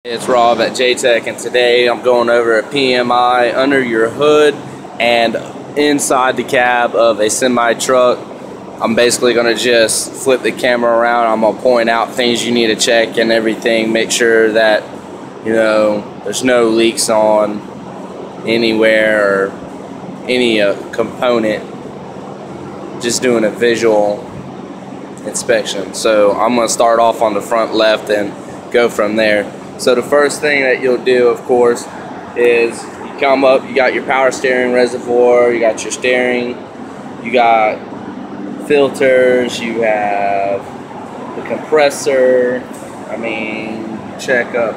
It's Rob at JTech, and today I'm going over a PMI under your hood and inside the cab of a semi truck. I'm basically going to just flip the camera around. I'm going to point out things you need to check and everything. Make sure that, you know, there's no leaks on anywhere or any component. Just doing a visual inspection. So I'm going to start off on the front left and go from there. So the first thing that you'll do, of course, is you come up, you got your power steering reservoir, you got your steering, you got filters, you have the compressor. I mean, check up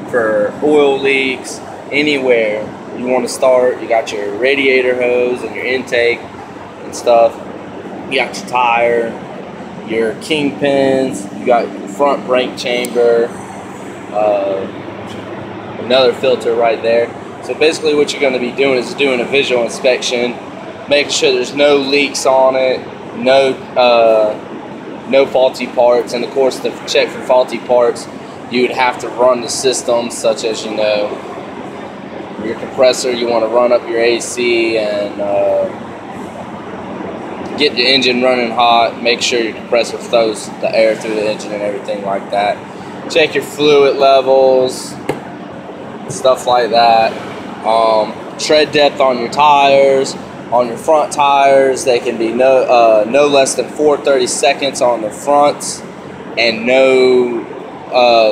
for oil leaks anywhere you want to start. You got your radiator hose and your intake and stuff. You got your tire, your kingpins, you got your front brake chamber, another filter right there. So basically what you're going to be doing is doing a visual inspection, making sure there's no leaks on it, no faulty parts. And of course, to check for faulty parts, you would have to run the system, such as, you know, your compressor. You want to run up your AC and get the engine running hot. Make sure your compressor throws the air through the engine and everything like that. Check your fluid levels, stuff like that. Tread depth on your tires. On your front tires, they can be no less than 4/32 on the fronts, and no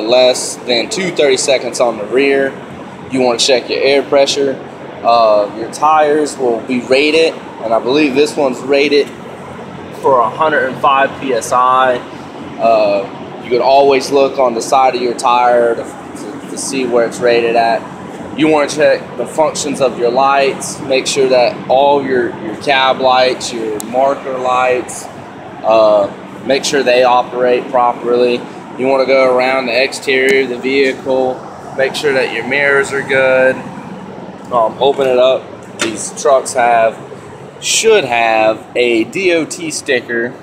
less than 2/32 on the rear. You want to check your air pressure. Your tires will be rated, and I believe this one's rated for 105 psi. You could always look on the side of your tire to see where it's rated at. You want to check the functions of your lights. Make sure that all your cab lights, your marker lights, make sure they operate properly. You want to go around the exterior of the vehicle. Make sure that your mirrors are good. Open it up. These trucks should have a DOT sticker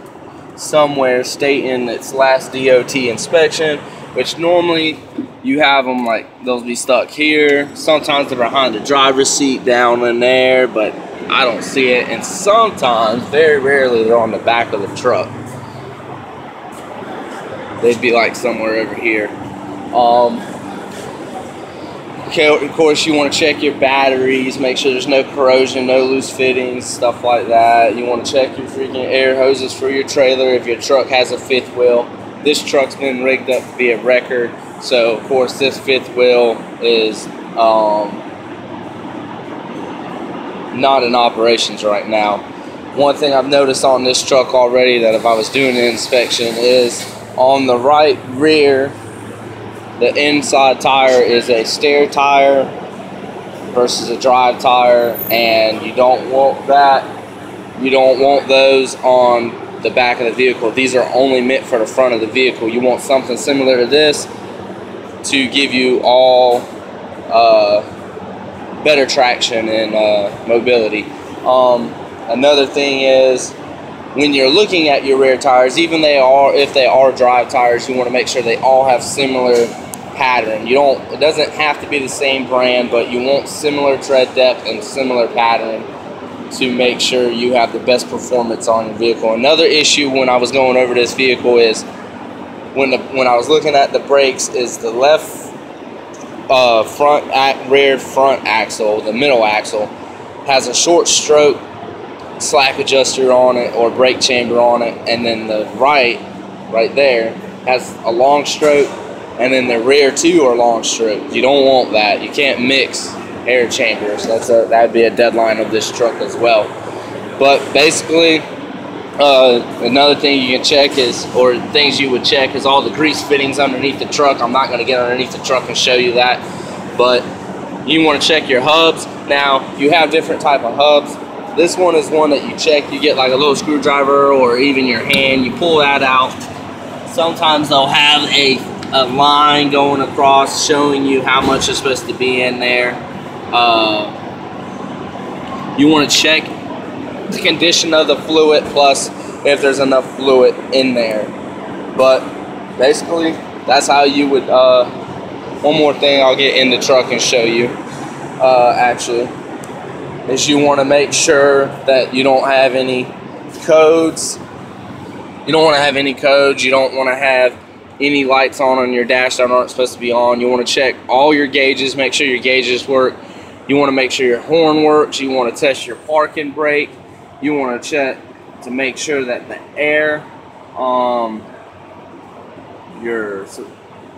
somewhere stating its last DOT inspection, which normally you have them, like, they'll be stuck here. Sometimes they're behind the driver's seat down in there, but I don't see it. And sometimes, very rarely, they're on the back of the truck. They'd be like somewhere over here. Okay, of course, you want to check your batteries, make sure there's no corrosion, no loose fittings, stuff like that. You want to check your freaking air hoses for your trailer if your truck has a fifth wheel. This truck's been rigged up to be a record, so of course this fifth wheel is not in operations right now. One thing I've noticed on this truck already, that if I was doing an inspection, is on the right rear, the inside tire is a stair tire versus a drive tire, and you don't want that. You don't want those on the back of the vehicle. These are only meant for the front of the vehicle. You want something similar to this to give you all better traction and mobility. Another thing is, when you're looking at your rear tires, even if they are drive tires, you want to make sure they all have similar pattern. It doesn't have to be the same brand, but you want similar tread depth and similar pattern to make sure you have the best performance on your vehicle. Another issue when I was going over this vehicle is when I was looking at the brakes, is the left rear front axle, the middle axle, has a short stroke slack adjuster on it or brake chamber on it, and then the right there has a long stroke, and then the rear two are long stroke. You don't want that. You can't mix air chambers. That'd be a deadline of this truck as well. But basically, another thing you can check is, or things you would check, is all the grease fittings underneath the truck. I'm not going to get underneath the truck and show you that, but you want to check your hubs. Now, you have different type of hubs. This one is one that you check. You get like a little screwdriver or even your hand. You pull that out. Sometimes they'll have a line going across showing you how much is supposed to be in there. You want to check the condition of the fluid, plus if there's enough fluid in there. But basically, that's how you would one more thing I'll get in the truck and show you, actually, is you want to make sure that you don't have any codes. You don't want to have any codes. You don't want to have any lights on your dash that aren't supposed to be on. You want to check all your gauges, make sure your gauges work. You want to make sure your horn works. You want to test your parking brake. You want to check to make sure that the air, your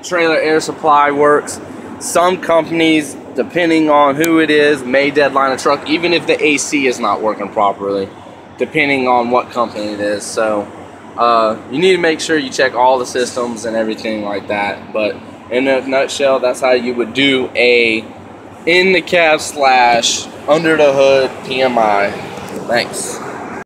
trailer air supply works. Some companies, depending on who it is, may deadline a truck even if the AC is not working properly, depending on what company it is. So you need to make sure you check all the systems and everything like that. But in a nutshell, that's how you would do a in the cab / under the hood PMI. Thanks.